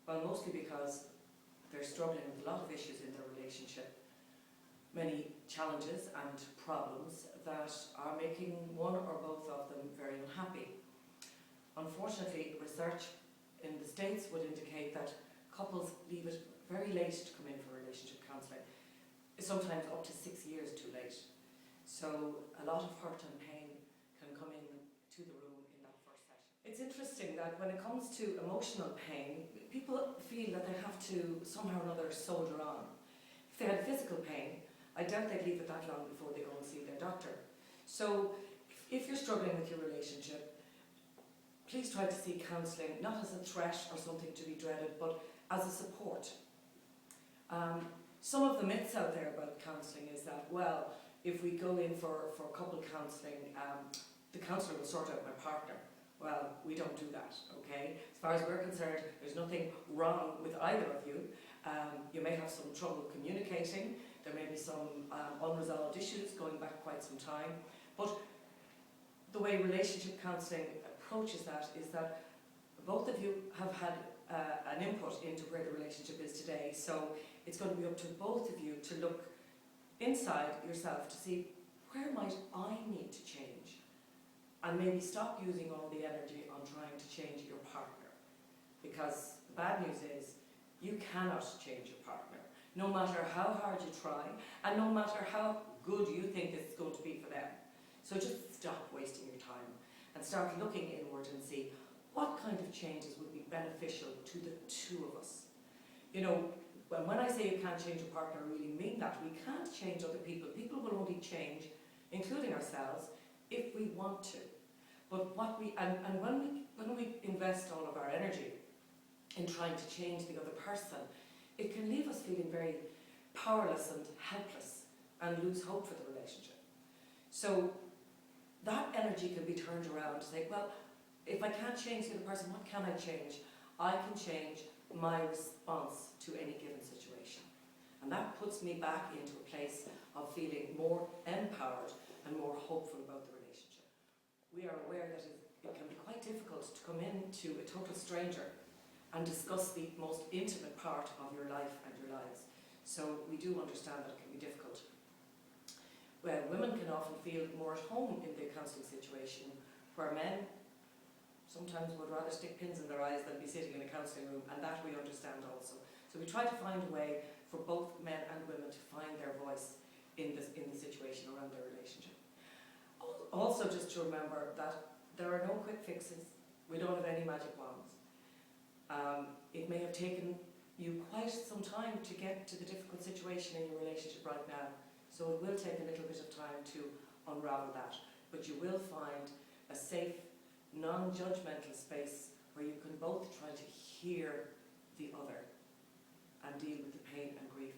Well, mostly because they're struggling with a lot of issues in their relationship, many challenges and problems that are making one or both of them very unhappy. Unfortunately, research in the States would indicate that couples leave it very late to come in for relationship counselling, sometimes up to 6 years too late. So a lot of hurt and pain can come in to the room in that first session. It's interesting that when it comes to emotional pain, people feel that they have to somehow or another soldier on. If they had physical pain, I doubt they'd leave it that long before they go and see their doctor. So if you're struggling with your relationship, please try to seek counselling, not as a threat or something to be dreaded, but as a support. Some of the myths out there about counselling is that, well, if we go in for couple counselling, the counsellor will sort out my partner. Well, we don't do that, okay? As far as we're concerned, there's nothing wrong with either of you. You may have some trouble communicating, there may be some unresolved issues going back quite some time, but the way relationship counselling approaches that is that both of you have had an input into where the relationship is today, so it's going to be up to both of you to look inside yourself to see where might I need to change, and maybe stop using all the energy on trying to change your partner, because the bad news is you cannot change your partner, no matter how hard you try and no matter how good you think this is going to be for them. So just stop wasting your time and start looking inward and see what kind of changes would be beneficial to the two of us. You know, when I say you can't change your partner, I really mean that. We can't change other people. People will only change, including ourselves, if we want to. But when we invest all of our energy in trying to change the other person, it can leave us feeling very powerless and helpless and lose hope for the relationship. So that energy can be turned around to say, well, if I can't change the other person, what can I change? I can change my response to any given situation. And that puts me back into a place of feeling more empowered and more hopeful about the relationship. We are aware that it can be quite difficult to come into a total stranger and discuss the most intimate part of your life and your lives. So we do understand that it can be difficult. Well, women can often feel more at home in the counselling situation, where men sometimes would rather stick pins in their eyes than be sitting in a counselling room, and that we understand also. So we try to find a way for both men and women to find their voice in the situation around their relationship. Also, just to remember that there are no quick fixes. We don't have any magic wands. It may have taken you quite some time to get to the difficult situation in your relationship right now, so it will take a little bit of time to unravel that. But you will find a safe, non-judgmental space where you can both try to hear the other and deal with the pain and grief